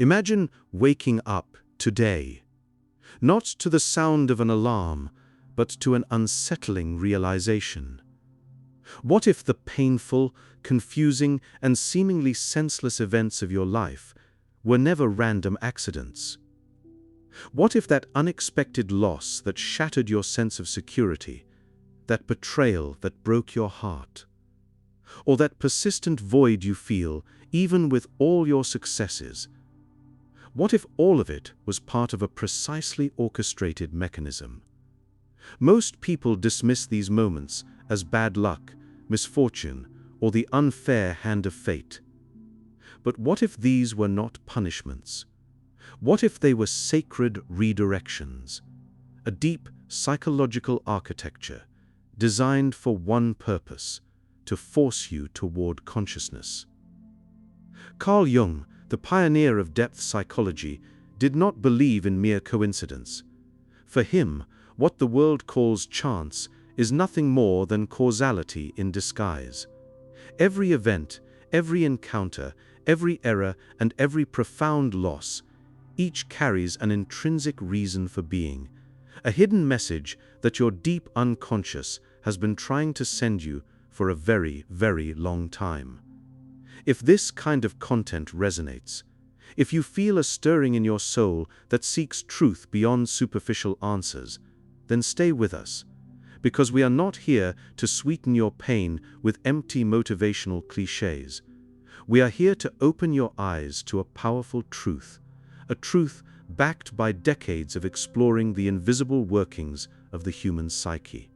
Imagine waking up today, not to the sound of an alarm, but to an unsettling realization. What if the painful, confusing, and seemingly senseless events of your life were never random accidents? What if that unexpected loss that shattered your sense of security, that betrayal that broke your heart, or that persistent void you feel even with all your successes, what if all of it was part of a precisely orchestrated mechanism? Most people dismiss these moments as bad luck, misfortune, or the unfair hand of fate. But what if these were not punishments? What if they were sacred redirections? A deep psychological architecture designed for one purpose: to force you toward consciousness. Carl Jung, the pioneer of depth psychology, did not believe in mere coincidence. For him, what the world calls chance is nothing more than causality in disguise. Every event, every encounter, every error, and every profound loss, each carries an intrinsic reason for being, a hidden message that your deep unconscious has been trying to send you for a very, very long time. If this kind of content resonates, if you feel a stirring in your soul that seeks truth beyond superficial answers, then stay with us, because we are not here to sweeten your pain with empty motivational cliches. We are here to open your eyes to a powerful truth, a truth backed by decades of exploring the invisible workings of the human psyche.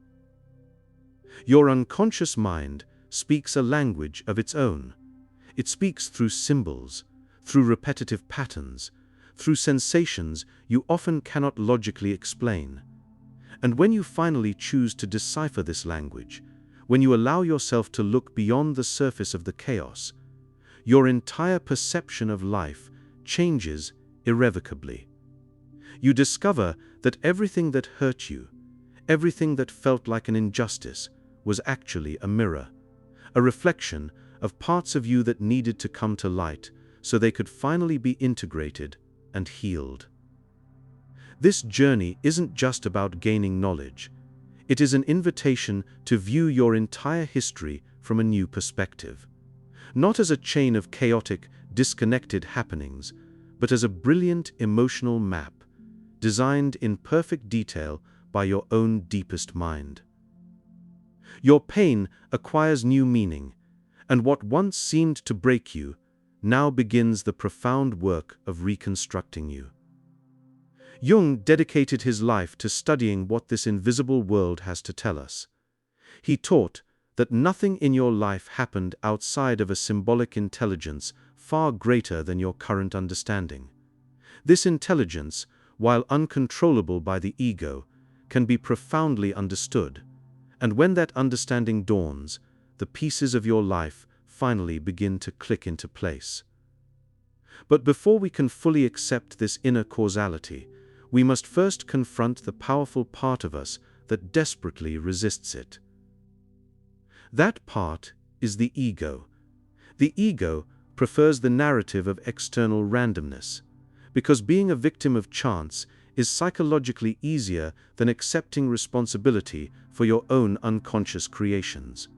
Your unconscious mind speaks a language of its own. It speaks through symbols, through repetitive patterns, through sensations you often cannot logically explain. And when you finally choose to decipher this language, when you allow yourself to look beyond the surface of the chaos, your entire perception of life changes irrevocably. You discover that everything that hurt you, everything that felt like an injustice, was actually a mirror, a reflection of parts of you that needed to come to light so they could finally be integrated and healed. This journey isn't just about gaining knowledge. It is an invitation to view your entire history from a new perspective, not as a chain of chaotic, disconnected happenings, but as a brilliant emotional map, designed in perfect detail by your own deepest mind. Your pain acquires new meaning, and what once seemed to break you now begins the profound work of reconstructing you. Jung dedicated his life to studying what this invisible world has to tell us. He taught that nothing in your life happened outside of a symbolic intelligence far greater than your current understanding. This intelligence, while uncontrollable by the ego, can be profoundly understood, and when that understanding dawns, the pieces of your life finally begin to click into place. But before we can fully accept this inner causality, we must first confront the powerful part of us that desperately resists it. That part is the ego. The ego prefers the narrative of external randomness, because being a victim of chance is psychologically easier than accepting responsibility for your own unconscious creations.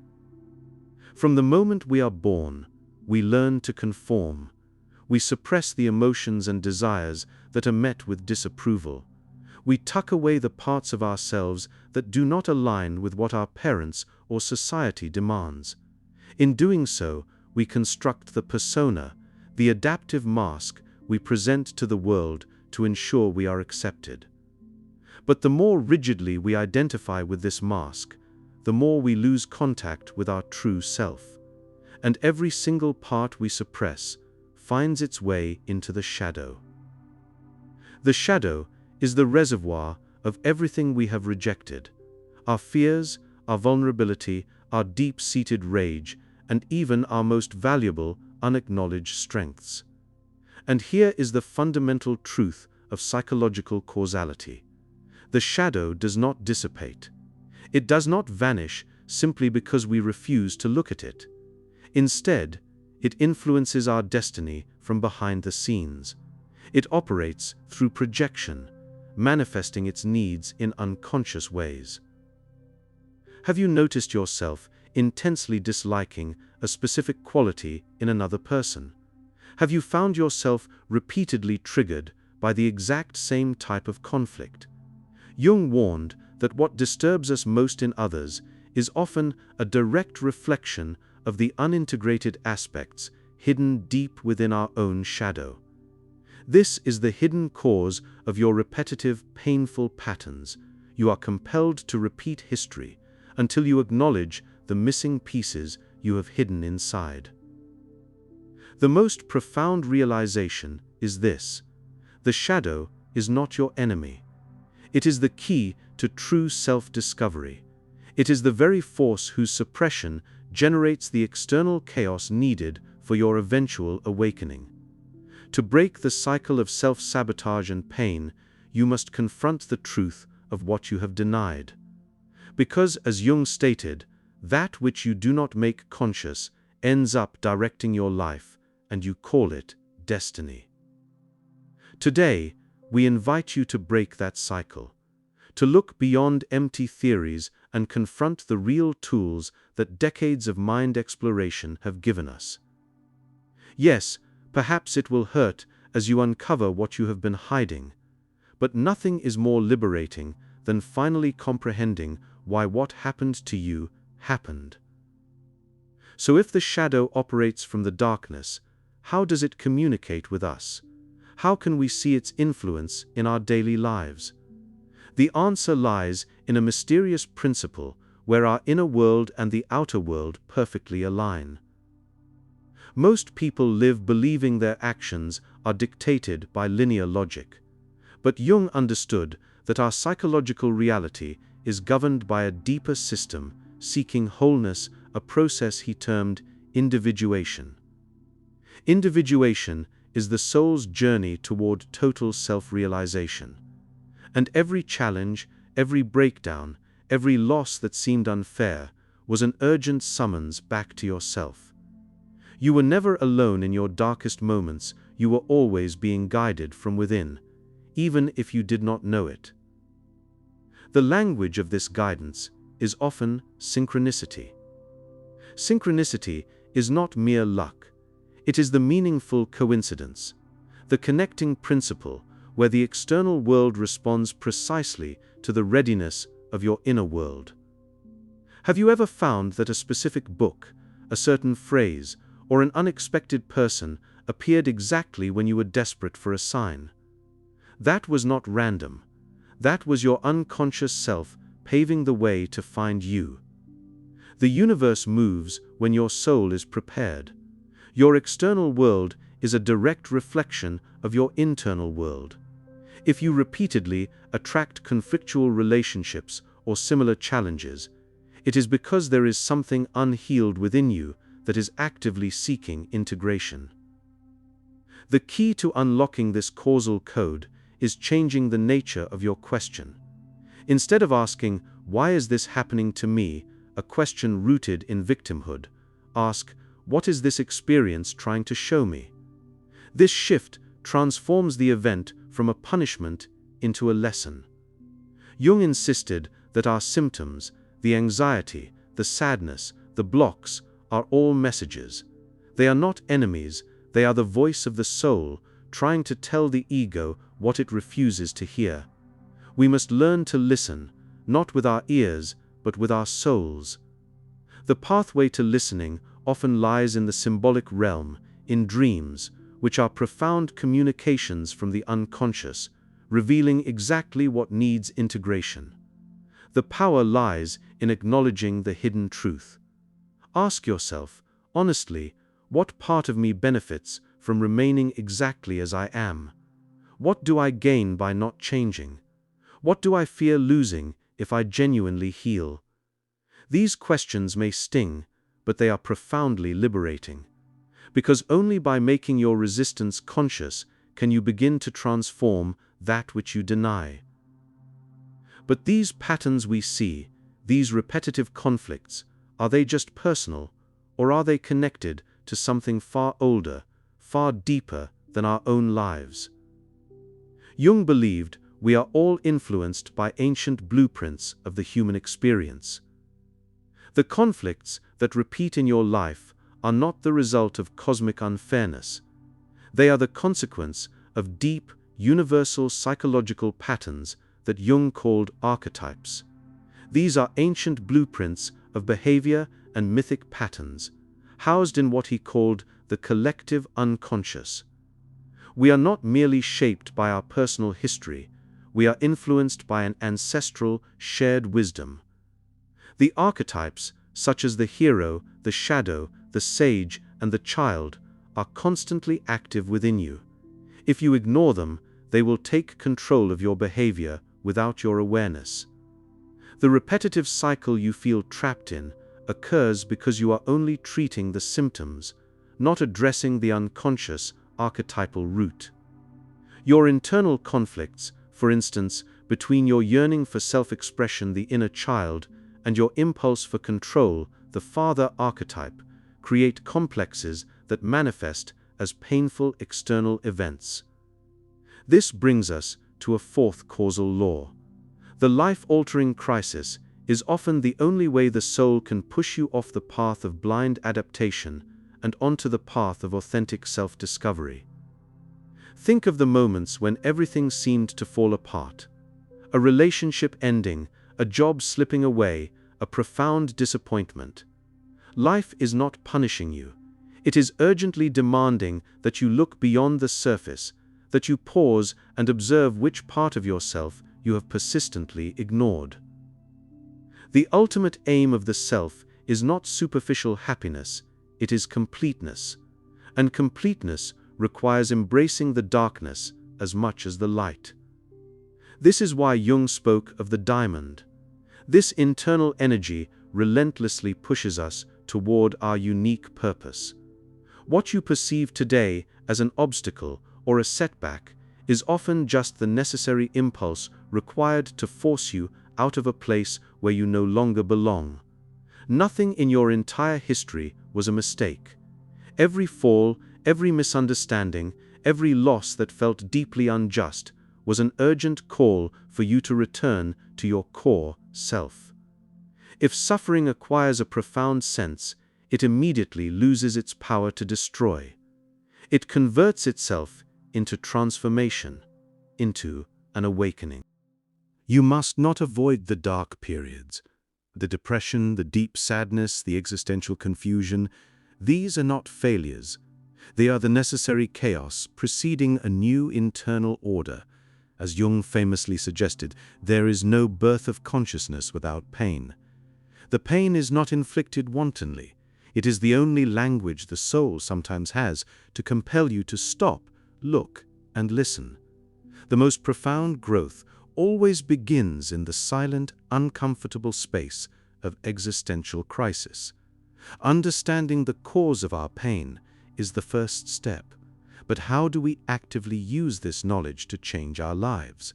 From the moment we are born, we learn to conform. We suppress the emotions and desires that are met with disapproval. We tuck away the parts of ourselves that do not align with what our parents or society demands. In doing so, we construct the persona, the adaptive mask we present to the world to ensure we are accepted. But the more rigidly we identify with this mask, the more we lose contact with our true self, and every single part we suppress finds its way into the shadow. The shadow is the reservoir of everything we have rejected: our fears, our vulnerability, our deep-seated rage, and even our most valuable, unacknowledged strengths. And here is the fundamental truth of psychological causality. The shadow does not dissipate. It does not vanish simply because we refuse to look at it. Instead, it influences our destiny from behind the scenes, It operates through projection, manifesting its needs in unconscious ways. Have you noticed yourself intensely disliking a specific quality in another person? Have you found yourself repeatedly triggered by the exact same type of conflict? Jung warned that what disturbs us most in others is often a direct reflection of the unintegrated aspects hidden deep within our own shadow. This is the hidden cause of your repetitive, painful patterns. You are compelled to repeat history until you acknowledge the missing pieces you have hidden inside. The most profound realization is this: the shadow is not your enemy. It is the key to true self-discovery. It is the very force whose suppression generates the external chaos needed for your eventual awakening. To break the cycle of self-sabotage and pain, you must confront the truth of what you have denied. Because, as Jung stated, that which you do not make conscious ends up directing your life, and you call it destiny. Today, we invite you to break that cycle, to look beyond empty theories and confront the real tools that decades of mind exploration have given us. Yes, perhaps it will hurt as you uncover what you have been hiding, but nothing is more liberating than finally comprehending why what happened to you happened. So if the shadow operates from the darkness, how does it communicate with us? How can we see its influence in our daily lives? The answer lies in a mysterious principle where our inner world and the outer world perfectly align. Most people live believing their actions are dictated by linear logic, but Jung understood that our psychological reality is governed by a deeper system seeking wholeness, a process he termed individuation. Individuation is the soul's journey toward total self-realization. And every challenge, every breakdown, every loss that seemed unfair was an urgent summons back to yourself. You were never alone in your darkest moments. You were always being guided from within, even if you did not know it. The language of this guidance is often synchronicity. Synchronicity is not mere luck. It is the meaningful coincidence, the connecting principle where the external world responds precisely to the readiness of your inner world. Have you ever found that a specific book, a certain phrase, or an unexpected person appeared exactly when you were desperate for a sign? That was not random. That was your unconscious self paving the way to find you. The universe moves when your soul is prepared. Your external world is a direct reflection of your internal world. If you repeatedly attract conflictual relationships or similar challenges, it is because there is something unhealed within you that is actively seeking integration. The key to unlocking this causal code is changing the nature of your question. Instead of asking, "Why is this happening to me?" a question rooted in victimhood, ask, "What is this experience trying to show me?" This shift transforms the event from a punishment into a lesson. Jung insisted that our symptoms, the anxiety, the sadness, the blocks, are all messages. They are not enemies, they are the voice of the soul trying to tell the ego what it refuses to hear. We must learn to listen, not with our ears, but with our souls. The pathway to listening often lies in the symbolic realm, in dreams, which are profound communications from the unconscious, revealing exactly what needs integration. The power lies in acknowledging the hidden truth. Ask yourself, honestly, what part of me benefits from remaining exactly as I am? What do I gain by not changing? What do I fear losing if I genuinely heal? These questions may sting, but they are profoundly liberating. Because only by making your resistance conscious can you begin to transform that which you deny. But these patterns we see, these repetitive conflicts, are they just personal, or are they connected to something far older, far deeper than our own lives? Jung believed we are all influenced by ancient blueprints of the human experience. The conflicts that repeat in your life are not the result of cosmic unfairness. They are the consequence of deep, universal psychological patterns that Jung called archetypes. These are ancient blueprints of behavior and mythic patterns, housed in what he called the collective unconscious. We are not merely shaped by our personal history, we are influenced by an ancestral, shared wisdom. The archetypes, such as the hero, the shadow, the sage, and the child, are constantly active within you. If you ignore them, they will take control of your behavior without your awareness. The repetitive cycle you feel trapped in occurs because you are only treating the symptoms, not addressing the unconscious archetypal root. Your internal conflicts, for instance, between your yearning for self-expression, the inner child, and your impulse for control, the father archetype, create complexes that manifest as painful external events. This brings us to a fourth causal law. The life-altering crisis is often the only way the soul can push you off the path of blind adaptation and onto the path of authentic self-discovery. Think of the moments when everything seemed to fall apart. A relationship ending, a job slipping away, a profound disappointment. Life is not punishing you. It is urgently demanding that you look beyond the surface, that you pause and observe which part of yourself you have persistently ignored. The ultimate aim of the self is not superficial happiness, it is completeness. And completeness requires embracing the darkness as much as the light. This is why Jung spoke of the diamond. This internal energy relentlessly pushes us toward our unique purpose. What you perceive today as an obstacle or a setback is often just the necessary impulse required to force you out of a place where you no longer belong. Nothing in your entire history was a mistake. Every fall, every misunderstanding, every loss that felt deeply unjust was an urgent call for you to return to your core self. If suffering acquires a profound sense, it immediately loses its power to destroy. It converts itself into transformation, into an awakening. You must not avoid the dark periods. The depression, the deep sadness, the existential confusion, these are not failures. They are the necessary chaos preceding a new internal order. As Jung famously suggested, there is no birth of consciousness without pain. The pain is not inflicted wantonly. It is the only language the soul sometimes has to compel you to stop, look, and listen. The most profound growth always begins in the silent, uncomfortable space of existential crisis. Understanding the cause of our pain is the first step. But how do we actively use this knowledge to change our lives?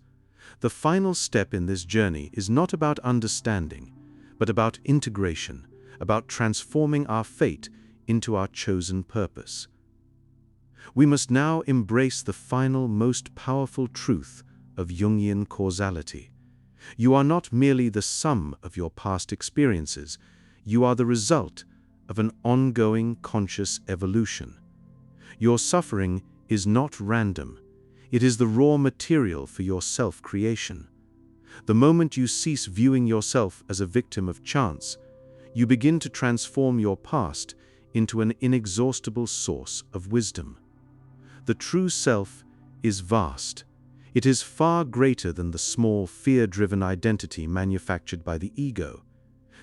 The final step in this journey is not about understanding, but about integration, about transforming our fate into our chosen purpose. We must now embrace the final, most powerful truth of Jungian causality. You are not merely the sum of your past experiences, you are the result of an ongoing conscious evolution. Your suffering is not random, it is the raw material for your self-creation. The moment you cease viewing yourself as a victim of chance, you begin to transform your past into an inexhaustible source of wisdom. The true self is vast. It is far greater than the small, fear-driven identity manufactured by the ego.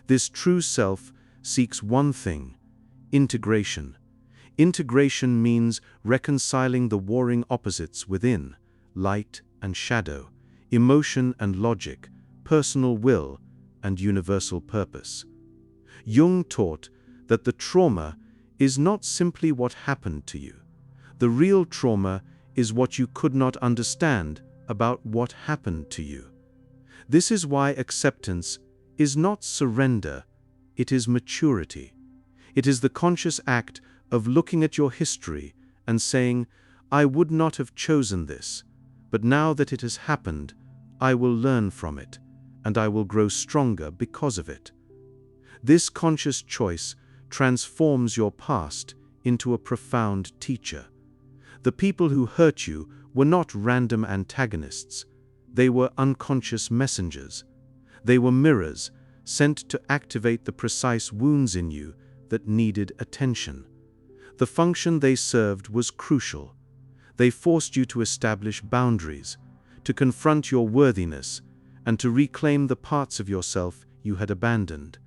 This true self seeks one thing: integration. Integration means reconciling the warring opposites within, light and shadow, emotion and logic, personal will and universal purpose. Jung taught that the trauma is not simply what happened to you. The real trauma is what you could not understand about what happened to you. This is why acceptance is not surrender, it is maturity. It is the conscious act of looking at your history and saying, "I would not have chosen this, but now that it has happened, I will learn from it, and I will grow stronger because of it. This conscious choice transforms your past into a profound teacher. The people who hurt you were not random antagonists. They were unconscious messengers. They were mirrors sent to activate the precise wounds in you that needed attention. The function they served was crucial. They forced you to establish boundaries, to confront your worthiness, and to reclaim the parts of yourself you had abandoned.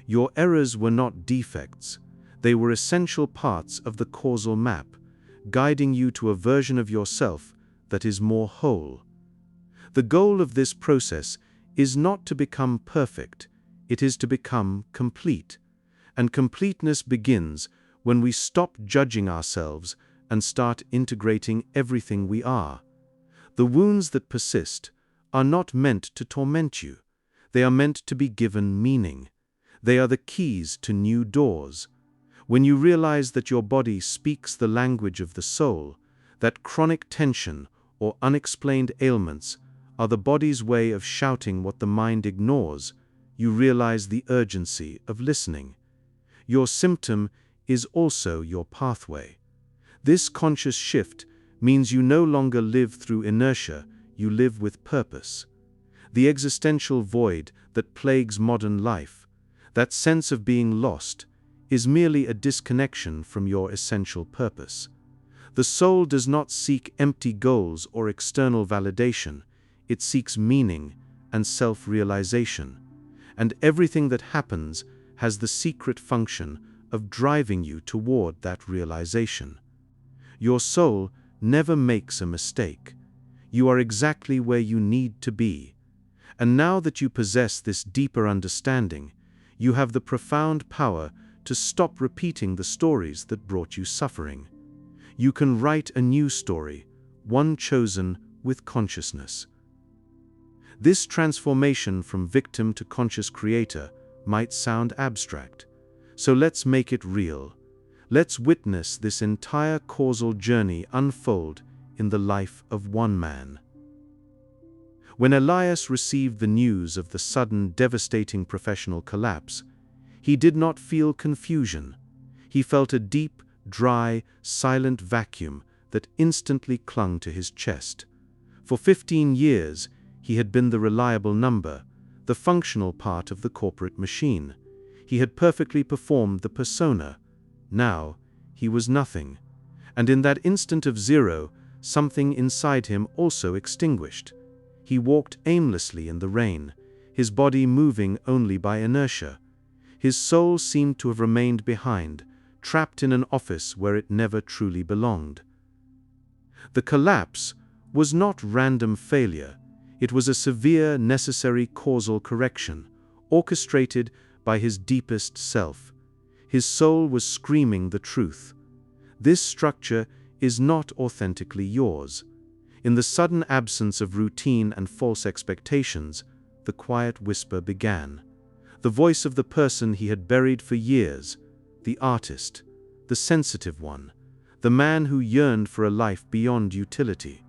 Your errors were not defects. They were essential parts of the causal map, guiding you to a version of yourself that is more whole. The goal of this process is not to become perfect, it is to become complete. And completeness begins when we stop judging ourselves and start integrating everything we are. The wounds that persist are not meant to torment you. They are meant to be given meaning. They are the keys to new doors. When you realize that your body speaks the language of the soul, that chronic tension or unexplained ailments are the body's way of shouting what the mind ignores, you realize the urgency of listening. Your symptom is also your pathway. This conscious shift means you no longer live through inertia, you live with purpose. The existential void that plagues modern life, that sense of being lost, is merely a disconnection from your essential purpose. The soul does not seek empty goals or external validation, it seeks meaning and self-realization. And everything that happens has the secret function of driving you toward that realization. Your soul never makes a mistake. You are exactly where you need to be. And now that you possess this deeper understanding, you have the profound power to stop repeating the stories that brought you suffering. You can write a new story, one chosen with consciousness. This transformation from victim to conscious creator might sound abstract, so let's make it real. Let's witness this entire causal journey unfold in the life of one man. When Elias received the news of the sudden, devastating professional collapse, he did not feel confusion. He felt a deep, dry, silent vacuum that instantly clung to his chest. For 15 years, he had been the reliable number, the functional part of the corporate machine. He had perfectly performed the persona. Now, he was nothing. And in that instant of zero, something inside him also extinguished. He walked aimlessly in the rain, his body moving only by inertia. His soul seemed to have remained behind, trapped in an office where it never truly belonged. The collapse was not random failure. It was a severe, necessary causal correction, orchestrated by his deepest self. His soul was screaming the truth. This structure is not authentically yours. In the sudden absence of routine and false expectations, the quiet whisper began. The voice of the person he had buried for years, the artist, the sensitive one, the man who yearned for a life beyond utility.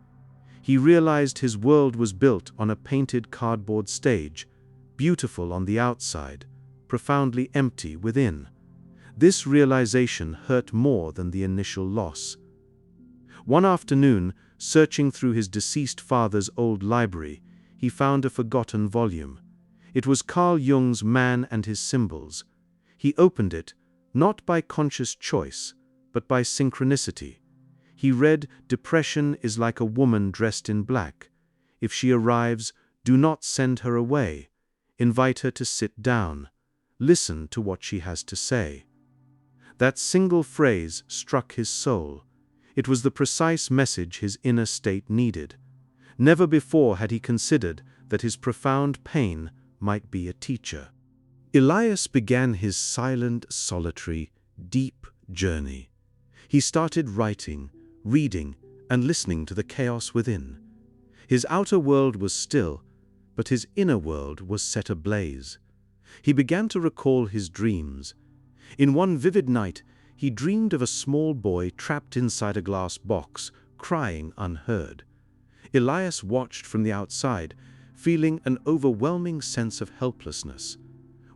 He realized his world was built on a painted cardboard stage, beautiful on the outside, profoundly empty within. This realization hurt more than the initial loss. One afternoon, searching through his deceased father's old library, he found a forgotten volume. It was Carl Jung's Man and His Symbols. He opened it, not by conscious choice, but by synchronicity. He read, "Depression is like a woman dressed in black. If she arrives, do not send her away. Invite her to sit down. Listen to what she has to say." That single phrase struck his soul. It was the precise message his inner state needed. Never before had he considered that his profound pain might be a teacher. Elias began his silent, solitary, deep journey. He started writing, reading, and listening to the chaos within. His outer world was still, but his inner world was set ablaze. He began to recall his dreams. In one vivid night, he dreamed of a small boy trapped inside a glass box, crying unheard. Elias watched from the outside, feeling an overwhelming sense of helplessness.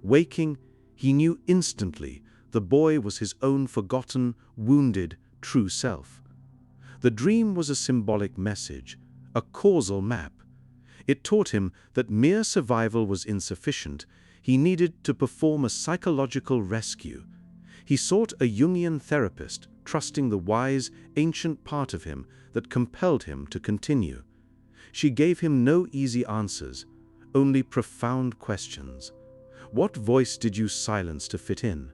Waking, he knew instantly the boy was his own forgotten, wounded, true self. The dream was a symbolic message, a causal map. It taught him that mere survival was insufficient. He needed to perform a psychological rescue. He sought a Jungian therapist, trusting the wise, ancient part of him that compelled him to continue. She gave him no easy answers, only profound questions. What voice did you silence to fit in?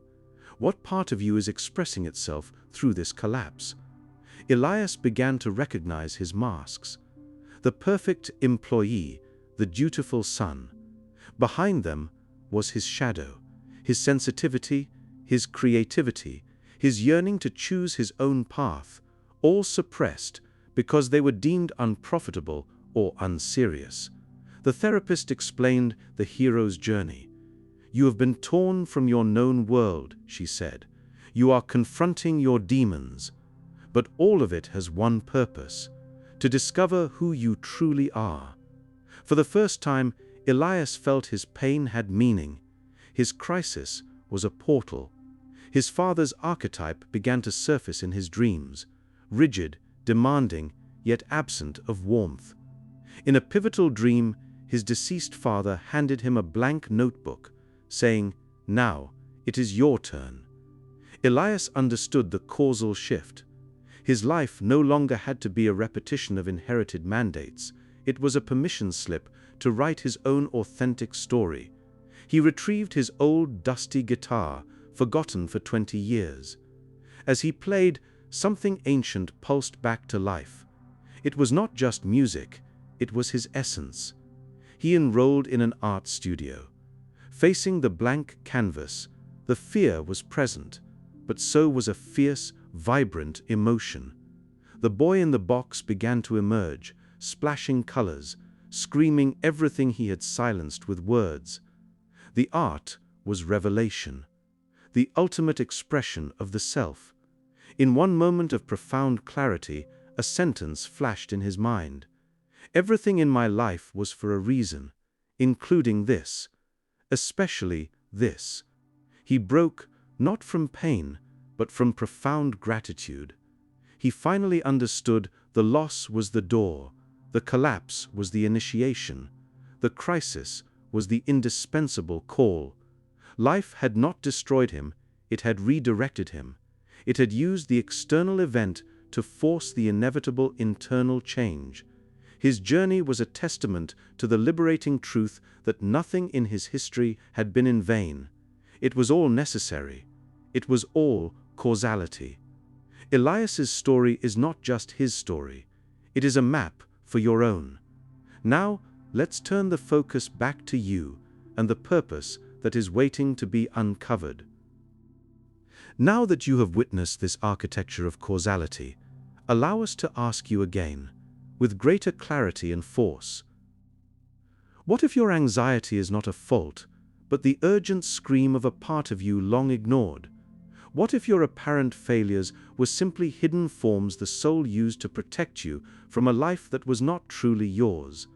What part of you is expressing itself through this collapse? Elias began to recognize his masks. The perfect employee, the dutiful son. Behind them was his shadow, his sensitivity, his creativity, his yearning to choose his own path, all suppressed because they were deemed unprofitable or unserious. The therapist explained the hero's journey. "You have been torn from your known world," she said. "You are confronting your demons. But all of it has one purpose: to discover who you truly are." For the first time, Elias felt his pain had meaning. His crisis was a portal. His father's archetype began to surface in his dreams, rigid, demanding, yet absent of warmth. In a pivotal dream, his deceased father handed him a blank notebook, saying, "Now, it is your turn." Elias understood the causal shift. His life no longer had to be a repetition of inherited mandates. It was a permission slip to write his own authentic story. He retrieved his old dusty guitar, forgotten for 20 years. As he played, something ancient pulsed back to life. It was not just music, it was his essence. He enrolled in an art studio. Facing the blank canvas, the fear was present, but so was a fierce, vibrant emotion. The boy in the box began to emerge, splashing colors, screaming everything he had silenced with words. The art was revelation, the ultimate expression of the self. In one moment of profound clarity, a sentence flashed in his mind. "Everything in my life was for a reason, including this, especially this." He broke, not from pain, but from profound gratitude. He finally understood the loss was the door, the collapse was the initiation, the crisis was the indispensable call. Life had not destroyed him, it had redirected him. It had used the external event to force the inevitable internal change. His journey was a testament to the liberating truth that nothing in his history had been in vain. It was all necessary. It was all causality. Elias's story is not just his story. It is a map for your own. Now, let's turn the focus back to you and the purpose that is waiting to be uncovered. Now that you have witnessed this architecture of causality, allow us to ask you again, with greater clarity and force. What if your anxiety is not a fault, but the urgent scream of a part of you long ignored? What if your apparent failures were simply hidden forms the soul used to protect you from a life that was not truly yours?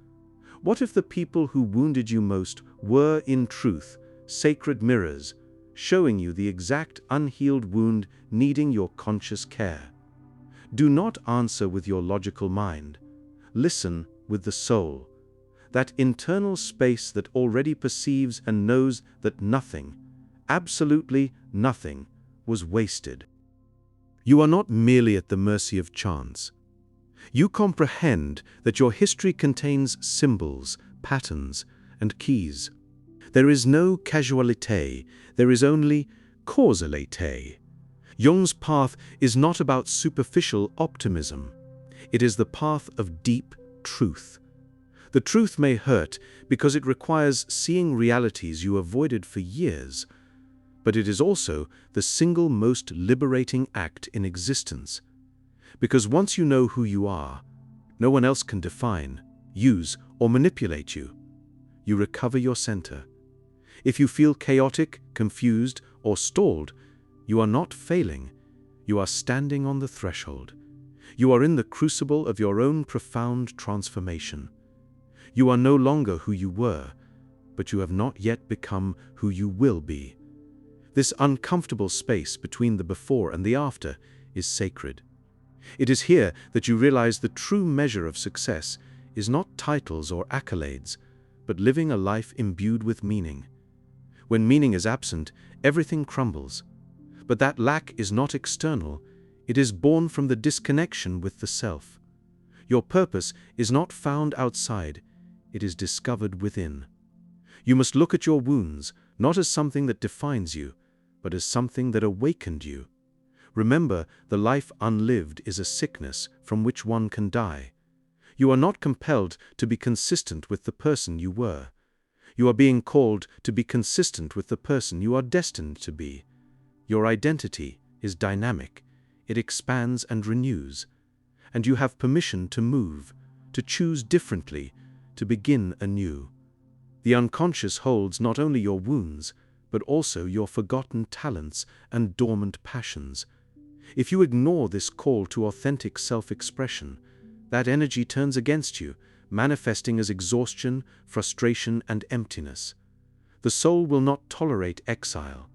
What if the people who wounded you most were, in truth, sacred mirrors, showing you the exact unhealed wound needing your conscious care? Do not answer with your logical mind. Listen with the soul, that internal space that already perceives and knows that nothing, absolutely nothing, was wasted. You are not merely at the mercy of chance. You comprehend that your history contains symbols, patterns, and keys. There is no casualité, there is only causalité. Jung's path is not about superficial optimism. It is the path of deep truth. The truth may hurt because it requires seeing realities you avoided for years, but it is also the single most liberating act in existence. Because once you know who you are, no one else can define, use, or manipulate you. You recover your center. If you feel chaotic, confused, or stalled, you are not failing. You are standing on the threshold. You are in the crucible of your own profound transformation. You are no longer who you were, but you have not yet become who you will be. This uncomfortable space between the before and the after is sacred. It is here that you realize the true measure of success is not titles or accolades, but living a life imbued with meaning. When meaning is absent, everything crumbles. But that lack is not external, it is born from the disconnection with the self. Your purpose is not found outside, it is discovered within. You must look at your wounds, not as something that defines you, but as something that awakened you. Remember, the life unlived is a sickness from which one can die. You are not compelled to be consistent with the person you were. You are being called to be consistent with the person you are destined to be. Your identity is dynamic. It expands and renews. And you have permission to move, to choose differently, to begin anew. The unconscious holds not only your wounds, but also your forgotten talents and dormant passions. If you ignore this call to authentic self-expression, that energy turns against you, manifesting as exhaustion, frustration, and emptiness. The soul will not tolerate exile.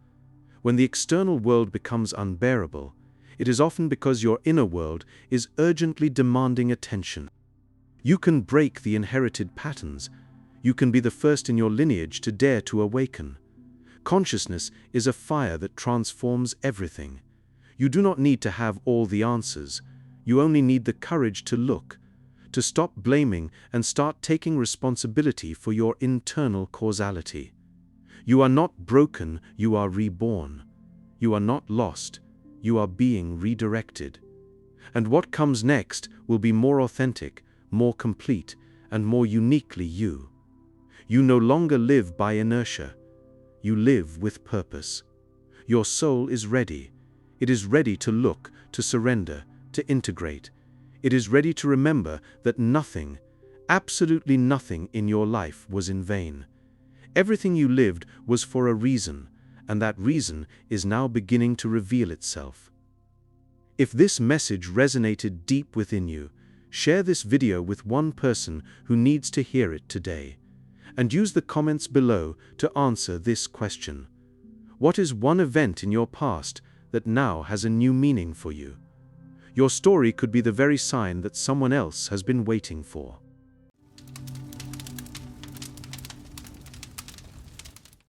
When the external world becomes unbearable, it is often because your inner world is urgently demanding attention. You can break the inherited patterns. You can be the first in your lineage to dare to awaken. Consciousness is a fire that transforms everything. You do not need to have all the answers. You only need the courage to look, to stop blaming and start taking responsibility for your internal causality. You are not broken, you are reborn. You are not lost, you are being redirected. And what comes next will be more authentic, more complete, and more uniquely you. You no longer live by inertia. You live with purpose. Your soul is ready. It is ready to look, to surrender, to integrate. It is ready to remember that nothing, absolutely nothing in your life was in vain. Everything you lived was for a reason, and that reason is now beginning to reveal itself. If this message resonated deep within you, share this video with one person who needs to hear it today. And use the comments below to answer this question. What is one event in your past that now has a new meaning for you? Your story could be the very sign that someone else has been waiting for.